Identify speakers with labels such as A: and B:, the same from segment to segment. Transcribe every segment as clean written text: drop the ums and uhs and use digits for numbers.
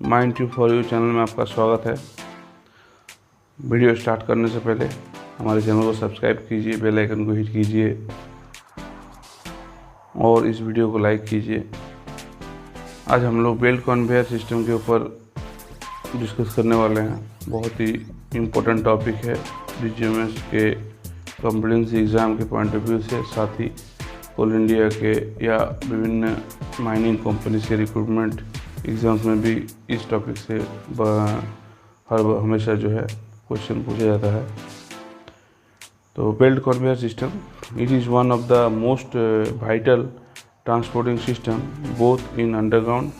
A: Mind tube for you channel में आपका स्वागत है। वीडियो स्टार्ट करने से पहले हमारे चैनल को सब्सक्राइब कीजिए, बेल आइकन को हिट कीजिए और इस वीडियो को लाइक कीजिए। आज हम लोग बेल्ट कन्वेयर सिस्टम के ऊपर डिस्कस करने वाले हैं। बहुत ही इम्पोर्टेंट टॉपिक है बीजीएमएस के कॉम्पिटेंसी एग्ज़ाम के पॉइंट ऑफ व्यू से, साथ ही कोल इंडिया के या विभिन्न माइनिंग कंपनीज के रिक्रूटमेंट एग्ज़ाम्स में भी इस टॉपिक से हमेशा जो है क्वेश्चन पूछा जाता है। तो belt conveyor system, it is one of the most vital transporting system both in underground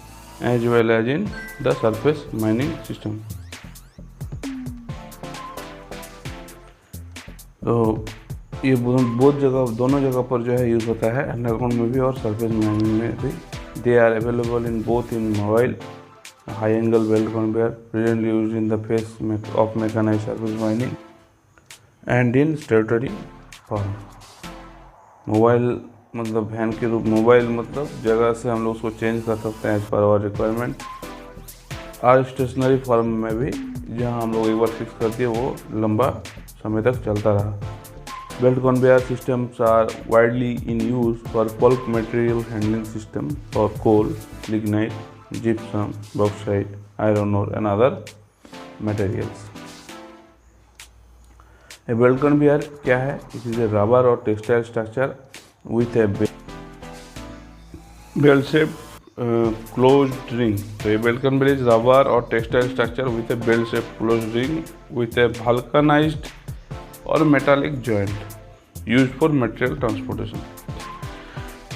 A: as well as in the surface mining system. तो ये दोनों जगह पर जो है यूज़ होता है, अंडरग्राउंड में भी और सरफेस माइनिंग में भी। They are available in both in mobile high angle belt conveyor presently use in the face of mechanised surface mining and in stationary form. Mobile मतलब वैन के रूप, मोबाइल मतलब जगह से हम लोग उसको चेंज कर सकते हैं एज पर आवर रिक्वायरमेंट, और स्टेशनरी फॉर्म में भी जहां हम लोग एक बार फिक्स कर दिए वो लंबा समय तक चलता रहा। Belt conveyor systems are widely in use for bulk material handling system for coal, lignite, gypsum, bauxite, iron ore and other materials. A belt conveyor क्या है? It is a rubber or textile structure with a bell-shaped closed ring. So a belt conveyor is rubber or textile structure with a bell-shaped closed ring with a vulcanized और metallic joint use for material transportation.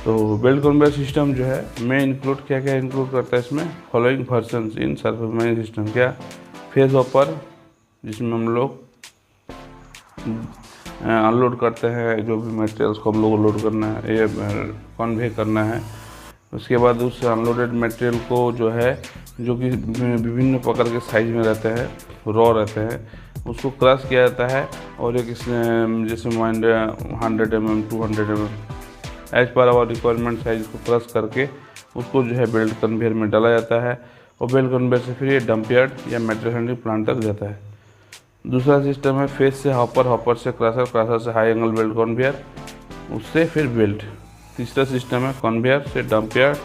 A: तो belt conveyor system जो है में include क्या include करता है इसमें? Following versions in surface mining system. क्या? फेज हॉपर, जिसमें हम लोग अनलोड करते हैं जो भी मटेरियल्स को हम लोग लोड करना है, ये कन्वे करना है। उसके बाद उस अनलोडेड मटेरियल को जो है, जो कि विभिन्न प्रकार के साइज में रहते हैं, रॉ रहते हैं, उसको क्रश किया जाता है और एक जैसे 100 mm 200 mm as per our requirement size को क्रश करके उसको जो है बेल्ट कन्वेयर में डाला जाता है और बेल्ट कन्वेयर से फिर ये डंप यार्ड या मटेरियल हैंडलिंग प्लांट तक जाता है। दूसरा सिस्टम है फेस से हॉपर, हॉपर से क्रशर, क्रशर से हाई एंगल बेल्ट कन्वेयर, उससे फिर बेल्ट। तीसरा सिस्टम है कन्वेयर से dump yard,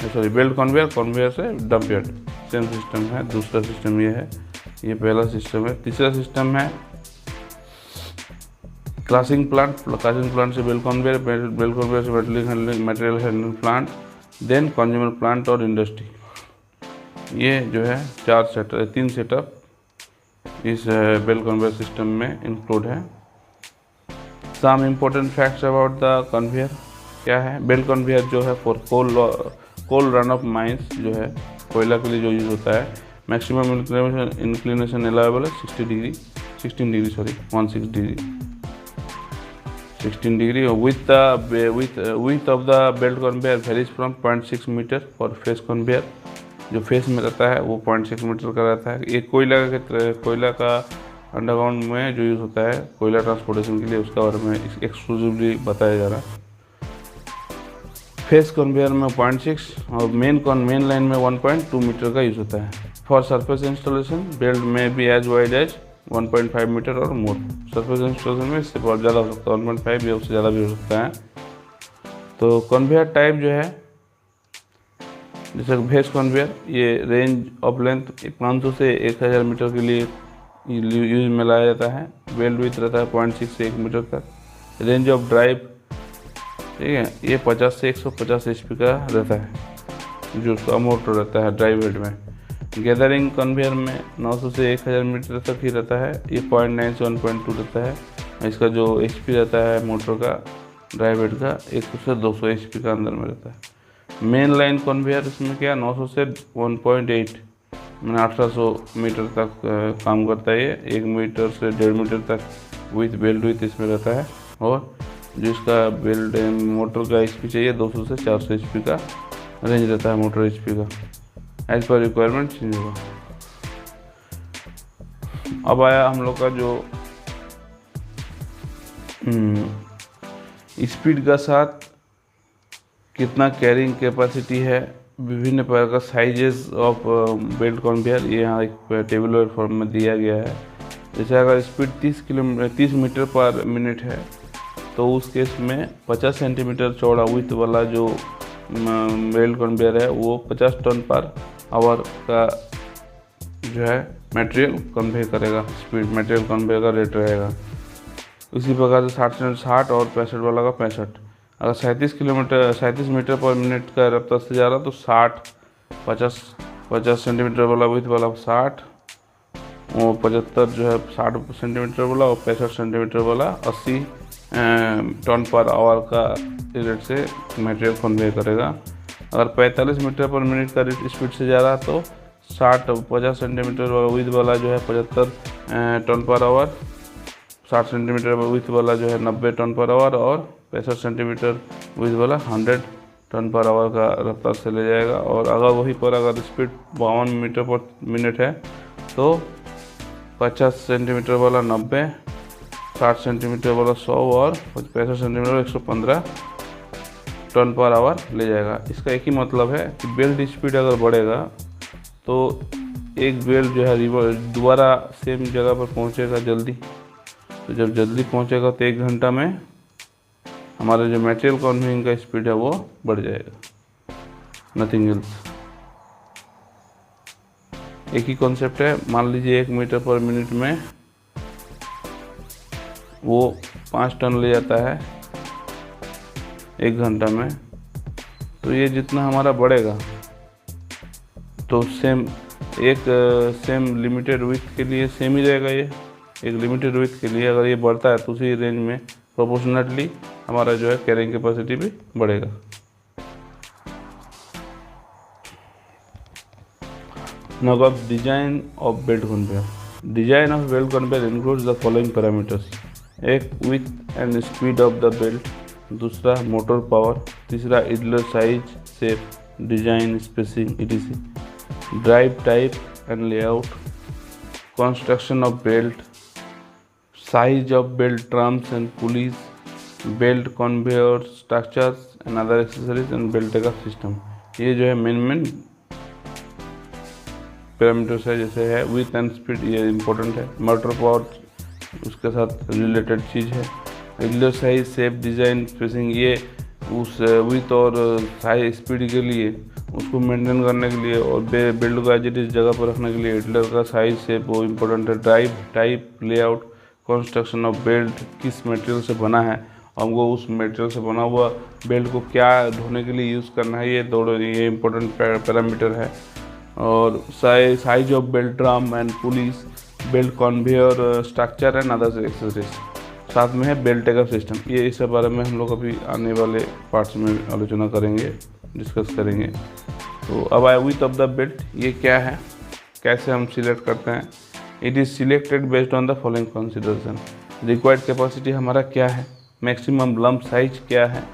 A: sorry belt conveyor, conveyor से डंप यार्ड, सेम सिस्टम है। दूसरा सिस्टम ये है, ये पहला सिस्टम है। तीसरा सिस्टम है क्लासिंग प्लांट, क्लासिंग प्लांट से बेल्ट कन्वेयर, बेल्ट कन्वेयर से material handling plant, then consumer plant और इंडस्ट्री। ये जो है तीन सेटअप इस बेल्ट कन्वेयर सिस्टम में इंक्लूड है। Some important facts about the conveyor क्या है? बेल्ट कन्वेयर जो है for coal run of mines, जो है कोयला के लिए जो यूज़ होता है, मैक्सिमम इंक्लिनेशन अलाउएबल है 16 degree 16 degree. Width of the belt conveyor varies from 0.6 metre for face conveyor. जो फेस में रहता है वो 0.6 मीटर का रहता है। एक कोयला का अंडरग्राउंड में जो यूज़ होता है कोयला ट्रांसपोर्टेशन के लिए, उसका बारे में एक्सक्लूसिवली बताया जा रहा है। फेस कन्वेयर में 0.6 और मेन लाइन में 1.2 मीटर का यूज़ होता है। फॉर सरफेस इंस्टॉलेशन बेल्ट में भी एज वाइड एज 1.5 मीटर और मोर। सरफेस इंस्टॉलेशन में इससे बहुत ज़्यादा हो सकता है, 1.5 या उससे ज़्यादा भी हो सकता है। तो कन्वेयर टाइप जो है, जैसे फेस कन्वेयर, ये रेंज ऑफ लेंथ 500 से 1000 मीटर के लिए यूज में लाया जाता है। बेल्ट विथ रहता है 0.6 से 1 मीटर तक। रेंज ऑफ ड्राइव, ठीक है, ये 50 से 150 HP का रहता है, जो उसका मोटर रहता है ड्राइव हेड में। गैदरिंग कन्वेयर में 900 से 1000 मीटर तक ही रहता है। ये 0.9 से 1.2 रहता है। इसका जो HP रहता है मोटर का ड्राइव हेड का 100 से 200 HP का अंदर में रहता है। मेन लाइन कन्वेयर इसमें क्या 900 से 1.8 मैंने 1800 मीटर तक काम करता है। ये 1 मीटर से 1.5 मीटर तक विथ बेल्ट विथ इसमें रहता है। और जो इसका बेल्ट मोटर का HP चाहिए 200 से 400 HP का रेंज रहता है मोटर HP का, एज पर रिक्वायरमेंट चेंज होगा। अब आया हम लोग का जो स्पीड का साथ कितना कैरिंग कैपेसिटी है विभिन्न प्रकार का साइजेस ऑफ बेल्ट कन्वेयर ये यहाँ एक टेबुलर फॉर्म में दिया गया है। जैसे अगर स्पीड 30 मीटर पर मिनट है तो उस केस में 50 सेंटीमीटर चौड़ा विड्थ वाला जो बेल्ट कन्वेयर है वो 50 टन पर आवर का जो है मटेरियल कन्वे करेगा, स्पीड मटेरियल कन्वे का रेट रहेगा। इसी प्रकार से 60 और 65 वाला का 65। अगर 37 मीटर पर मिनट का रफ्तार से जा रहा तो 50 सेंटीमीटर वाला विड्थ वाला 60 और 75 जो है 60 सेंटीमीटर वाला और 65 सेंटीमीटर वाला 80 टन पर आवर का रेट से मटेरियल कन्वे करेगा। अगर 45 मीटर पर मिनट का रेट स्पीड से जा रहा तो 50 सेंटीमीटर वाला विड्थ वाला जो है 75 ton per hour, 60 centimetre width वाला जो है 90 टन पर आवर और 65 सेंटीमीटर विड्थ वाला 100 टन पर आवर का रफ्तार से ले जाएगा। और अगर वहीं पर अगर स्पीड 52 मीटर पर मिनट है तो 50 सेंटीमीटर वाला 90, 60 सेंटीमीटर वाला 100 और 65 सेंटीमीटर 115 टन पर आवर ले जाएगा। इसका एक ही मतलब है कि बेल्ट स्पीड अगर बढ़ेगा तो एक बेल्ट जो है दोबारा सेम जगह पर पहुंचेगा जल्दी। तो जब जल्दी पहुंचेगा तो 1 घंटा में हमारा जो मटेरियल कन्वेइंग का स्पीड है वो बढ़ जाएगा, नथिंग एल्स। एक ही कॉन्सेप्ट है। मान लीजिए 1 मीटर पर मिनट में वो 5 टन ले जाता है 1 घंटा में, तो ये जितना हमारा बढ़ेगा तो सेम लिमिटेड विड्थ के लिए सेम ही रहेगा। ये एक लिमिटेड विड्थ के लिए अगर ये बढ़ता है तो उसी रेंज में प्रोपोर्शनटली हमारा जो है कैरिंग कैपेसिटी भी बढ़ेगा। Now of design of belt conveyor. Design of belt conveyor includes the following parameters: एक width and speed of the belt, दूसरा मोटर पावर, तीसरा idler size, shape, design, spacing etc. Drive type and layout, construction of belt, size of belt drums and pulleys, belt conveyor structures and other accessories and belt take-up system। ये जो है main parameters है। जैसे है with and speed, ये important है। Motor power उसके साथ रिलेटेड चीज़ है। इडलर साइज, शेप, डिज़ाइन, स्पेसिंग, ये उस विथ और साइज स्पीड के लिए उसको मेंटेन करने के लिए और बेल्ट को एज इट इस जगह पर रखने के लिए इडलर का साइज, शेप वो इम्पोर्टेंट है। Drive type, layout, construction of belt, किस मटेरियल से बना है, हमको उस मटेरियल से बना हुआ बेल्ट को क्या धोने के लिए यूज़ करना है, ये इम्पोर्टेंट पैरामीटर है। और size of belt drum and police, belt conveyor structure and other accessories, साथ में है बेल्ट टेकअप सिस्टम। ये इस बारे में हम लोग अभी आने वाले पार्ट्स में आलोचना करेंगे, डिस्कस करेंगे। तो अब आए विथ ऑफ द बेल्ट, ये क्या है, कैसे हम सिलेक्ट करते हैं। It is selected based on the following consideration. Required capacity हमारा क्या है, मैक्सिमम लंप साइज क्या है,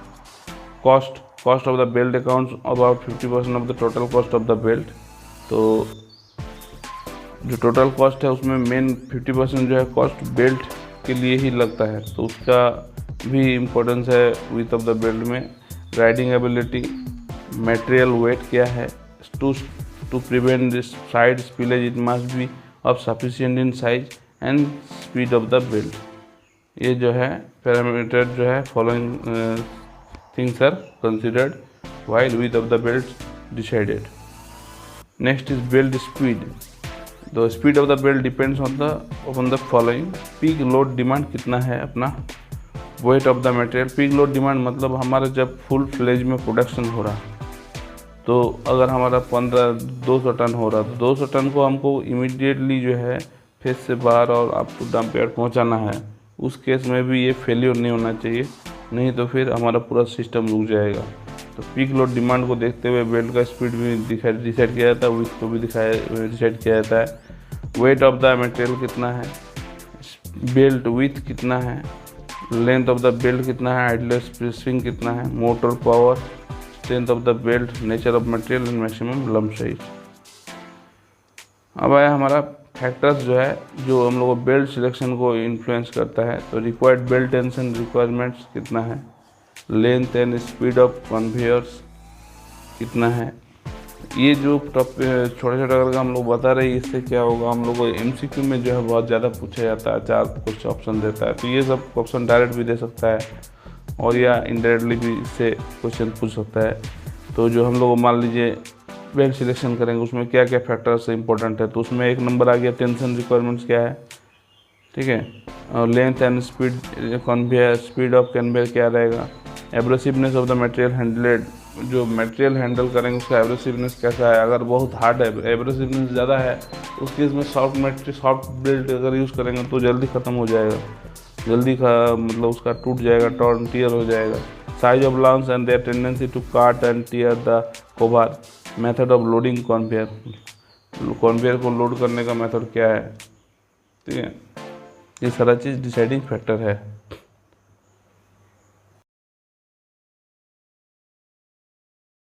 A: cost of the belt accounts about 50% of the total cost of the belt. तो जो टोटल कॉस्ट है उसमें मेन 50% जो है कॉस्ट बेल्ट के लिए ही लगता है, तो उसका भी इम्पोर्टेंस है विथ ऑफ द बेल्ट में। राइडिंग एबिलिटी, मटेरियल वेट क्या है, to prevent this side spillage it must be of sufficient in size and speed of the belt. ये जो है पैरामीटर जो है following things are considered while width of the belt decided. Next is belt speed. The speed of the belt depends on the following. Peak load demand कितना है अपना, weight of the material. Peak load demand मतलब हमारा जब full fledge में production हो रहा, तो अगर हमारा 200 टन हो रहा तो 200 टन को हमको इमीडिएटली जो है फेस से बाहर और अप टू डंप यार्ड पहुँचाना है। उस केस में भी ये फेलियर नहीं होना चाहिए, नहीं तो फिर हमारा पूरा सिस्टम रुक जाएगा। तो पीक लोड डिमांड को देखते हुए बेल्ट का स्पीड भी डिसाइड किया जाता है, विथ को भी डिसाइड किया जाता है। वेट ऑफ द मटेरियल कितना है, बेल्ट विथ कितना है, लेंथ ऑफ द बेल्ट कितना है, आइडलर स्पेसिंग कितना है, motor power, strength of the belt, nature of material and maximum lump size. अब आया हमारा फैक्टर्स जो है जो हम लोग बेल्ट सिलेक्शन को इन्फ्लुएंस करता है। तो रिक्वायर्ड बेल्ट टेंशन रिक्वायरमेंट्स कितना है, length and speed of conveyors कितना है, ये जो छोटे छोटे करके हम लोग बता रहे हैं, इससे क्या होगा, हम लोग को एमसीक्यू में जो है बहुत ज़्यादा पूछा जाता है, 4 कुछ ऑप्शन देता है, तो ये सब ऑप्शन डायरेक्ट भी दे सकता है और या इनडायरेक्टली भी इससे क्वेश्चन पूछ सकता है। तो जो हम लोग मान लीजिए वेल सिलेक्शन करेंगे, उसमें क्या क्या फैक्टर्स इंपॉर्टेंट है, तो उसमें एक नंबर आ गया टेंशन रिक्वायरमेंट्स क्या है, ठीक है, और length and speed conveyor, speed of conveyor क्या रहेगा, एब्रेसिवनेस ऑफ द मटेरियल हैंडलेड, जो मटेरियल हैंडल करेंगे उसका एब्रेसिवनेस कैसा है, अगर बहुत हार्ड है, एब्रेसिवनेस ज़्यादा है, उस केस में सॉफ्ट बेल्ट अगर यूज़ करेंगे तो जल्दी ख़त्म हो जाएगा, जल्दी मतलब उसका टूट जाएगा, टॉर्न टियर हो जाएगा। Size of lumps and their tendency to cut and tear the cover, method of loading conveyor, conveyor को लोड करने का मेथड क्या है, ठीक है, ये सारा चीज़ डिसाइडिंग फैक्टर है।